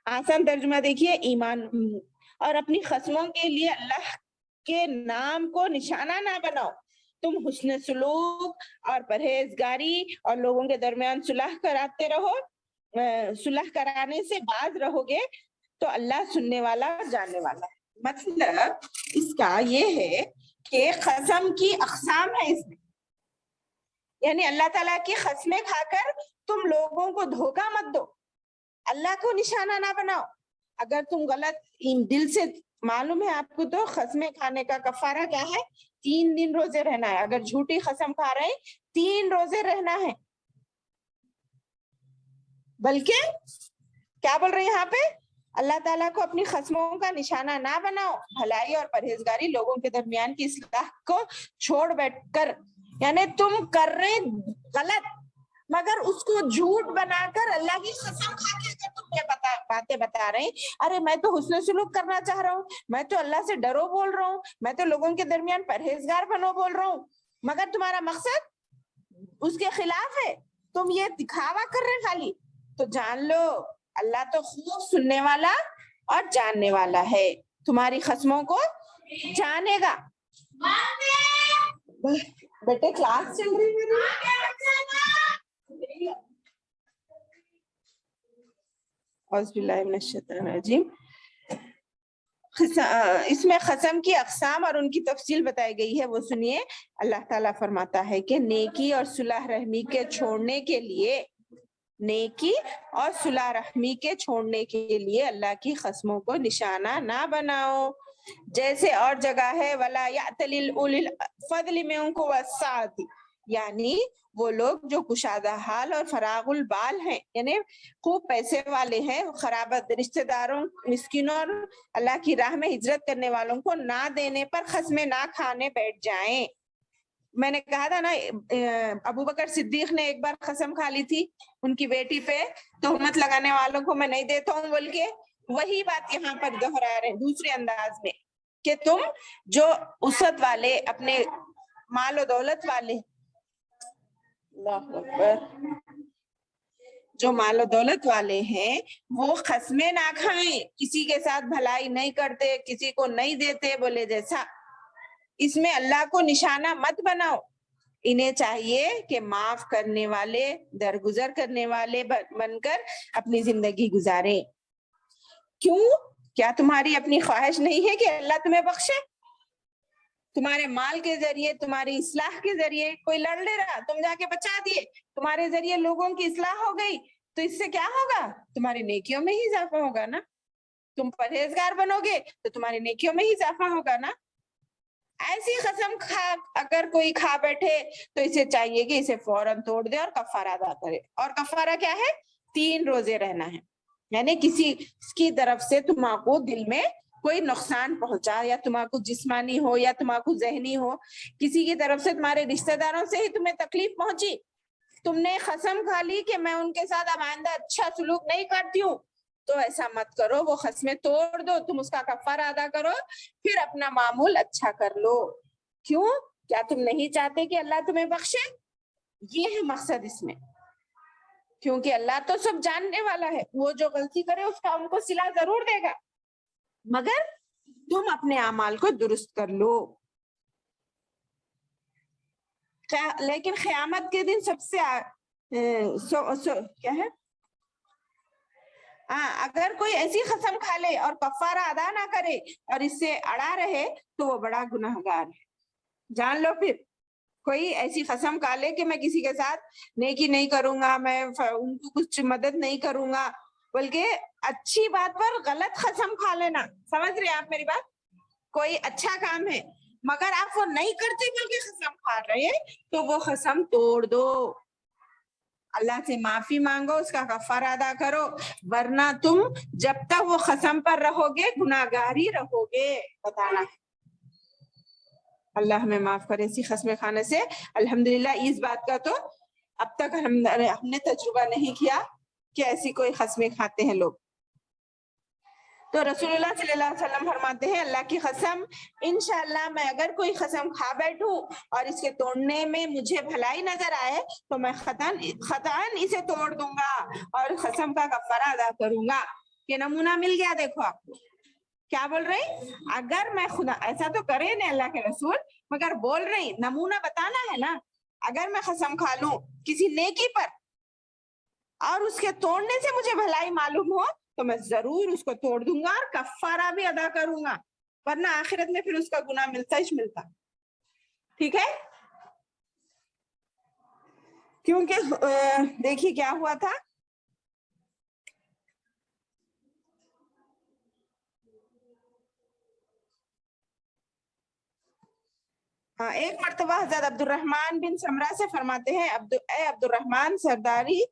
آسان ترجمہ دیکھیے، ایمان اور اپنی خصموں کے لیے اللہ کے نام کو نشانہ نہ بناؤ. تم حسن سلوک اور پرہیزگاری اور لوگوں کے درمیان صلح کراتے رہو. صلح کرانے سے باز رہو گے تو اللہ سننے والا جاننے والا ہے. مطلب اس کا یہ ہے کہ قسم کی اقسام ہے اس میں، یعنی اللہ تعالیٰ کی قسمیں کھا کر تم لوگوں کو دھوکہ مت دو، اللہ کو نشانہ نہ بناؤ. اگر تم غلط دل سے، معلوم ہے آپ کو تو قسمیں کھانے کا کفارہ کیا ہے؟ 3 دن روزے رہنا ہے. اگر جھوٹی قسم کھا رہے ہیں 3 روزے رہنا ہے. بلکہ کیا بول رہے ہیں یہاں پہ؟ اللہ تعالیٰ کو اپنی قسموں کا نشانہ نہ بناؤ. بھلائی اور پرہیزگاری لوگوں کے درمیان کی اصلاح کو چھوڑ بیٹھ کر، یعنی تم کر رہے غلط مگر اس کو جھوٹ بنا کر اللہ کی قسم کھا کے اگر تم یہ باتیں بتا رہے ہیں، ارے میں تو حسن سلوک کرنا چاہ رہا ہوں، میں تو اللہ سے ڈرو بول رہا ہوں، میں تو لوگوں کے درمیان پرہیزگار بنو بول رہا ہوں، مگر تمہارا مقصد اس کے خلاف ہے، تم یہ دکھاوا کر رہے خالی، تو جان لو اللہ تو خوب سننے والا اور جاننے والا ہے، تمہاری قسموں کو جانے گا. بیٹے کلاس چل رہی ہے. اعوذ باللہ من الشیطان الرجیم. اس میں قسم کی اقسام اور ان کی تفصیل بتائی گئی ہے، وہ سنیے. اللہ تعالیٰ فرماتا ہے کہ نیکی اور صلح رحمی کے چھوڑنے کے لیے، نیکی اور صلح رحمی کے چھوڑنے کے لیے اللہ کی قسموں کو نشانہ نہ بناؤ. جیسے اور جگہ ہے وَلَا يَأْتَلِ أُولِي الْفَضْلِ مِنْكُمْ وَالسَّعَةِ، یعنی وہ لوگ جو کشادہ حال اور فراغ البال ہیں، یعنی خوب پیسے والے ہیں، خرابت رشتہ داروں، مسکینوں اور اللہ کی راہ میں ہجرت کرنے والوں کو نہ دینے پر قسمیں نہ کھانے بیٹھ جائیں. میں نے کہا تھا نا ابو بکر صدیق نے ایک بار قسم کھا لی تھی ان کی بیٹی پہ، تہمت لگانے والوں کو میں نہیں دیتا ہوں بول کے. وہی بات یہاں پر دہرا رہے ہیں دوسرے انداز میں کہ تم جو وسعت والے، اپنے مال و دولت والے، اللہ اکبر، جو مال و دولت والے ہیں وہ قسمیں نہ کھائیں، کسی کے ساتھ بھلائی نہیں کرتے، کسی کو نہیں دیتے بولے جیسا. اس میں اللہ کو نشانہ مت بناؤ. انہیں چاہیے کہ معاف کرنے والے، درگزر کرنے والے بن کر اپنی زندگی گزاریں. کیوں؟ کیا تمہاری اپنی خواہش نہیں ہے کہ اللہ تمہیں بخشے؟ تمہارے مال کے ذریعے، تمہاری اصلاح کے ذریعے کوئی لڑ لے رہا، تم جا کے بچا دیے، تمہارے ذریعے لوگوں کی اصلاح ہو گئی، تو اس سے کیا ہوگا؟ تمہاری نیکیوں میں ہی اضافہ ہوگا نا. تم پرہیزگار بنو گے تو تمہاری نیکیوں میں ہی اضافہ ہوگا نا. ایسی قسم اگر کوئی کھا بیٹھے تو اسے چاہیے کہ اسے فوراً توڑ دے اور کفارہ ادا کرے. اور کفارہ کیا ہے؟ 3 روزے رہنا ہے. یعنی کسی کی طرف سے تمہارے دل میں کوئی نقصان پہنچا، یا تمہارے جسمانی ہو یا تمہارے ذہنی ہو، کسی کی طرف سے تمہارے رشتہ داروں سے ہی تمہیں تکلیف پہنچی، تم نے قسم کھا لی کہ میں ان کے ساتھ آئندہ اچھا سلوک نہیں کرتی ہوں، تو ایسا مت کرو. وہ قسمیں توڑ دو، تم اس کا کفارہ ادا کرو، پھر اپنا معمول اچھا کر لو. کیوں؟ کیا تم نہیں چاہتے کہ اللہ تمہیں بخشے؟ یہ ہے مقصد اس میں. کیونکہ اللہ تو سب جاننے والا ہے، وہ جو غلطی کرے اس کا ان کو صلہ ضرور دے گا، مگر تم اپنے اعمال کو درست کر لو. لیکن قیامت کے دن سب سے کیا ہے، اگر کوئی ایسی قسم کھا لے اور کفارہ ادا نہ کرے اور اس سے اڑا رہے تو وہ بڑا گناہگار ہے. جان لو، پھر کوئی ایسی قسم کھا لے کہ میں کسی کے ساتھ نیکی نہیں کروں گا، میں ان کو کچھ مدد نہیں کروں گا، بلکہ اچھی بات پر غلط قسم کھا لینا. سمجھ رہے آپ میری بات؟ کوئی اچھا کام ہے مگر آپ وہ نہیں کرتے بلکہ قسم کھا رہے ہیں، تو وہ قسم توڑ دو، اللہ سے معافی مانگو، اس کا کفارہ ادا کرو، ورنہ تم جب تک وہ قسم پر رہو گے گناہگار ہی رہو گے. بتانا ہے. اللہ ہمیں معاف کرے ایسی قسمیں کھانے سے. الحمدللہ اس بات کا تو اب تک ہم نے تجربہ نہیں کیا کہ ایسی کوئی قسمیں کھاتے ہیں لوگ. تو رسول اللہ صلی اللہ علیہ وسلم فرماتے ہیں اللہ کی قسم انشاءاللہ میں اگر کوئی قسم کھا بیٹھوں اور اس کے توڑنے میں مجھے بھلائی نظر آئے تو میں خطاً اسے توڑ دوں گا اور قسم کا کفارہ ادا کروں گا. یہ نمونہ مل گیا. دیکھو آپ کو کیا بول رہے, اگر میں خدا ایسا تو کرے نہیں اللہ کے رسول, مگر بول رہی نمونہ بتانا ہے نا. اگر میں قسم کھا لوں کسی نیکی پر اور اس کے توڑنے سے مجھے بھلائی معلوم ہو تو میں ضرور اس کو توڑ دوں گا اور کفارہ بھی ادا کروں گا, ورنہ آخرت میں پھر اس کا گناہ ملتا ہی ملتا. ٹھیک ہے, کیونکہ دیکھیے کیا ہوا تھا. ایک مرتبہ حضرت عبد الرحمن بن سمرہ سے فرماتے ہیں اے عبد الرحمن سرداری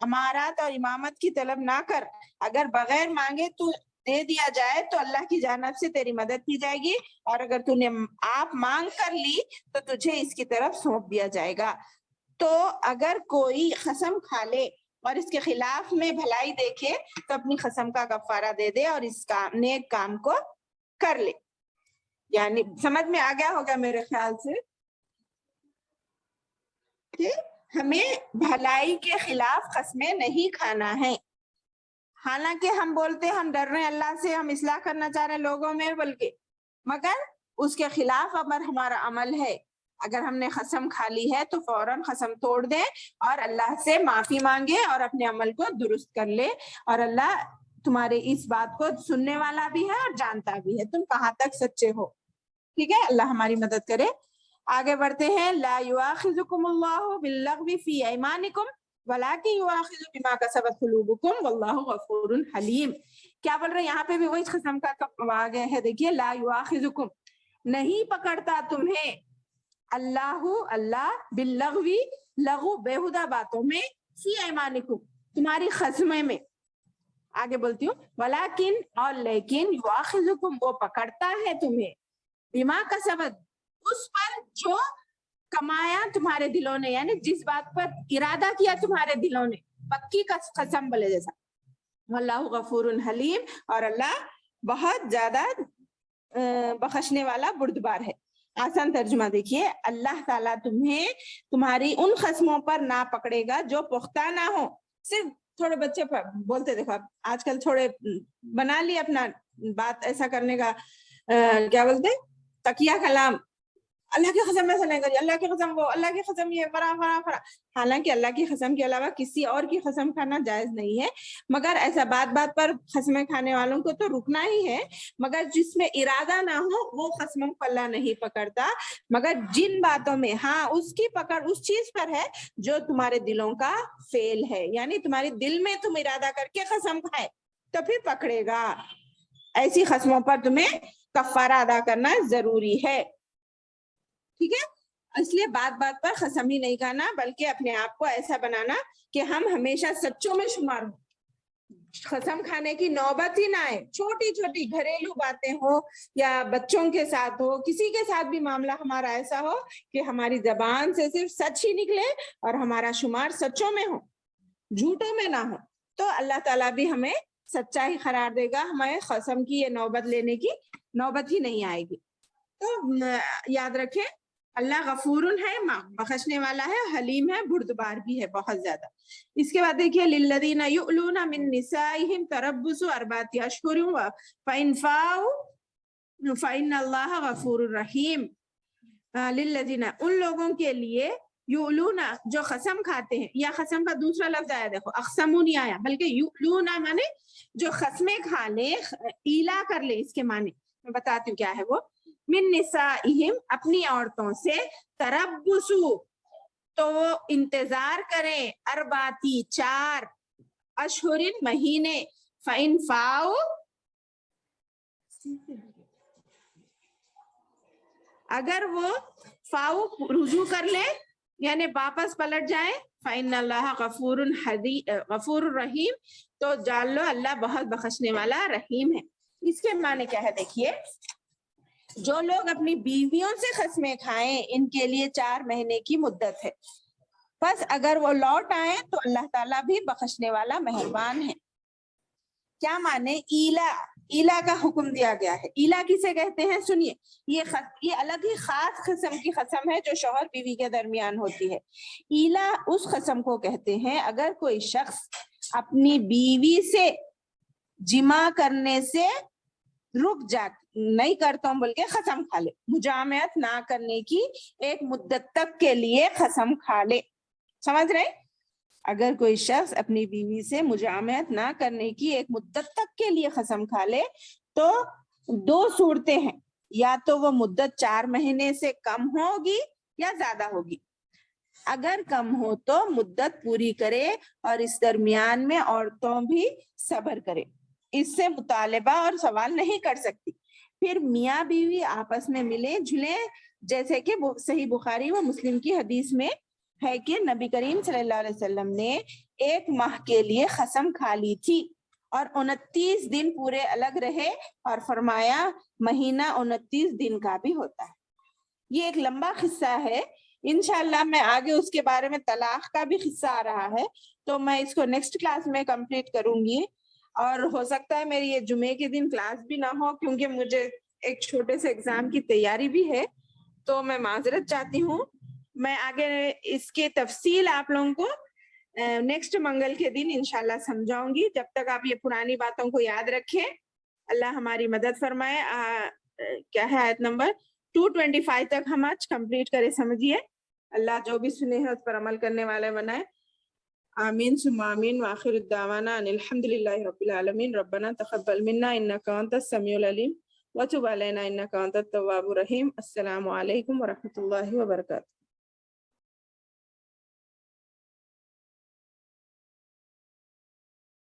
امارات اور امامت کی طلب نہ کر, اگر بغیر مانگے تو دے دیا جائے تو اللہ کی جانب سے تیری مدد کی جائے گی, اور اگر تو نے آپ مانگ کر لی تو تجھے اس کی طرف سونپ دیا جائے گا. تو اگر کوئی قسم کھا لے اور اس کے خلاف میں بھلائی دیکھے تو اپنی قسم کا کفارہ دے دے اور اس نیک کام کو کر لے. یعنی سمجھ میں آ گیا ہوگا میرے خیال سے کہ ہمیں بھلائی کے خلاف قسمیں نہیں کھانا ہے. حالانکہ ہم بولتے ہم ڈر رہے ہیں اللہ سے, ہم اصلاح کرنا چاہ رہے ہیں لوگوں میں, بلکہ مگر اس کے خلاف اگر ہمارا عمل ہے, اگر ہم نے قسم کھا لی ہے تو فوراً قسم توڑ دیں اور اللہ سے معافی مانگے اور اپنے عمل کو درست کر لے, اور اللہ تمہارے اس بات کو سننے والا بھی ہے اور جانتا بھی ہے تم کہاں تک سچے ہو. ٹھیک ہے, اللہ ہماری مدد کرے. آگے بڑھتے ہیں. لا یؤاخذکم اللہ باللغو فی ایمانکم ولکن یؤاخذکم بما کسبت قلوبکم واللہ غفور حلیم. کیا بول رہے ہیں یہاں پہ بھی وہی قسم کا آگے ہے. دیکھیے لا یؤاخذکم نہیں پکڑتا تمہیں اللہ باللغوی لغو بیہودہ باتوں میں فی ایمانکم تمہاری قسمیں میں. آگے بولتی ہوں ولیکن اور لیکن یؤاخذکم وہ پکڑتا ہے تمہیں بما کسبت اس پر جو کمایا تمہارے دلوں نے, یعنی جس بات پر ارادہ کیا تمہارے دلوں نے, پکی قسم بولے جیسا. واللہ غفور حلیم اور اللہ بہت زیادہ بخشنے والا بردبار ہے. آسان ترجمہ دیکھیے, اللہ تعالیٰ تمہیں تمہاری ان قسموں پر نہ پکڑے گا جو پختہ نہ ہو. صرف تھوڑے بچے بولتے دیکھو آج کل تھوڑے بنا لی اپنا بات ایسا کرنے کا, کیا بولتے تکیہ کلام, اللہ کی قسم ایسا نہیں کری, اللہ کی قسم وہ, اللہ کی قسم یہ, فرا فرا فرا. حالانکہ اللہ کی قسم کے علاوہ کسی اور کی قسم کھانا جائز نہیں ہے, مگر ایسا بات بات پر قسمیں کھانے والوں کو تو رکنا ہی ہے, مگر جس میں ارادہ نہ ہو وہ قسموں کو اللہ نہیں پکڑتا. مگر جن باتوں میں ہاں اس کی پکڑ اس چیز پر ہے جو تمہارے دلوں کا فعل ہے, یعنی تمہارے دل میں تم ارادہ کر کے قسم کھائے تو پھر پکڑے گا. ایسی قسموں پر تمہیں کفارہ ادا کرنا ضروری ہے. ٹھیک ہے, اس لیے بات بات پر قسم ہی نہیں کھانا, بلکہ اپنے آپ کو ایسا بنانا کہ ہم ہمیشہ سچوں میں شمار ہوں. قسم کھانے کی نوبت ہی نہ آئے. چھوٹی چھوٹی گھریلو باتیں ہو یا بچوں کے ساتھ ہو, کسی کے ساتھ بھی معاملہ ہمارا ایسا ہو کہ ہماری زبان سے صرف سچ ہی نکلے اور ہمارا شمار سچوں میں ہو, جھوٹوں میں نہ ہو, تو اللہ تعالیٰ بھی ہمیں سچا ہی قرار دے گا. ہمیں قسم کی یہ نوبت لینے کی نوبت ہی نہیں آئے گی. تو یاد رکھیں اللہ غفور ہے, بخشنے والا ہے, حلیم ہے, بردبار بھی ہے بہت زیادہ. اس کے بعد دیکھیے للذین یؤلون من نسائہم تربص اربعۃ اشہر فإن فاؤوا فإن اللہ غفور رحیم. للذین ان لوگوں کے لیے یؤلون جو قسم کھاتے ہیں, یا قسم کا دوسرا لفظ آیا, دیکھو اقسموا نہیں آیا بلکہ یؤلون مانے جو قسمیں کھا لے, ایلا کر لے. اس کے معنی میں بتاتی ہوں کیا ہے وہ. من نسائہم اپنی عورتوں سے, تربصوا تو وہ انتظار کریں, ارباتی 4 اشہر مہینے, فإن فاؤوا اگر وہ فاؤ رجوع کر لے یعنی واپس پلٹ جائیں, فإن اللہ غفور رحیم تو جان لو اللہ بہت بخشنے والا رحیم ہے. اس کے معنی کیا ہے دیکھیے, جو لوگ اپنی بیویوں سے قسمیں کھائیں ان کے لیے 4 مہینے کی مدت ہے, بس اگر وہ لوٹ آئیں تو اللہ تعالیٰ بھی بخشنے والا مہربان ہے. کیا مانے ایلا, ایلا کا حکم دیا گیا ہے. ایلا کسے کہتے ہیں؟ سنیے, یہ الگ ہی خاص قسم کی قسم ہے جو شوہر بیوی کے درمیان ہوتی ہے. ایلا اس قسم کو کہتے ہیں اگر کوئی شخص اپنی بیوی سے جمع کرنے سے رک جا, نہیں کرتا ہوں بلکہ قسم کھا لے, مجامعت نہ کرنے کی ایک مدت تک کے لیے قسم کھا لے. سمجھ رہے؟ اگر کوئی شخص اپنی بیوی سے مجامعت نہ کرنے کی ایک مدت تک کے لیے قسم کھا لے تو 2 صورتیں ہیں, یا تو وہ مدت 4 مہینے سے کم ہوگی یا زیادہ ہوگی. اگر کم ہو تو مدت پوری کرے اور اس درمیان میں عورتوں بھی صبر کرے, اس سے مطالبہ اور سوال نہیں کر سکتی. پھر میاں بیوی آپس میں ملے جھلے, جیسے کہ صحیح بخاری و مسلم کی حدیث میں ہے کہ نبی کریم صلی اللہ علیہ وسلم نے 1 ماہ کے لیے قسم کھا لی تھی اور 29 دن پورے الگ رہے, اور فرمایا مہینہ 29 دن کا بھی ہوتا ہے. یہ ایک لمبا قصہ ہے, انشاءاللہ میں آگے اس کے بارے میں طلاق کا بھی قصہ آ رہا ہے تو میں اس کو نیکسٹ کلاس میں کمپلیٹ کروں گی, اور ہو سکتا ہے میری یہ جمعے کے دن کلاس بھی نہ ہو کیونکہ مجھے ایک چھوٹے سے ایگزام کی تیاری بھی ہے, تو میں معذرت چاہتی ہوں. میں آگے اس کی تفصیل آپ لوگوں کو نیکسٹ منگل کے دن انشاءاللہ سمجھاؤں گی. جب تک آپ یہ پرانی باتوں کو یاد رکھیں, اللہ ہماری مدد فرمائے. کیا ہے آیت نمبر 225 تک ہم آج کمپلیٹ کرے, سمجھیے. اللہ جو بھی سنے ہیں اس پر عمل کرنے والے بنائے. آمین ثم آمین. وآخر الدعوانا ان الحمدللہ رب العالمین. ربنا تقبل منا انک انت السمیع العلیم وتب علینا انک انت التواب الرحیم. السلام علیکم ورحمۃ اللہ وبرکاتہ.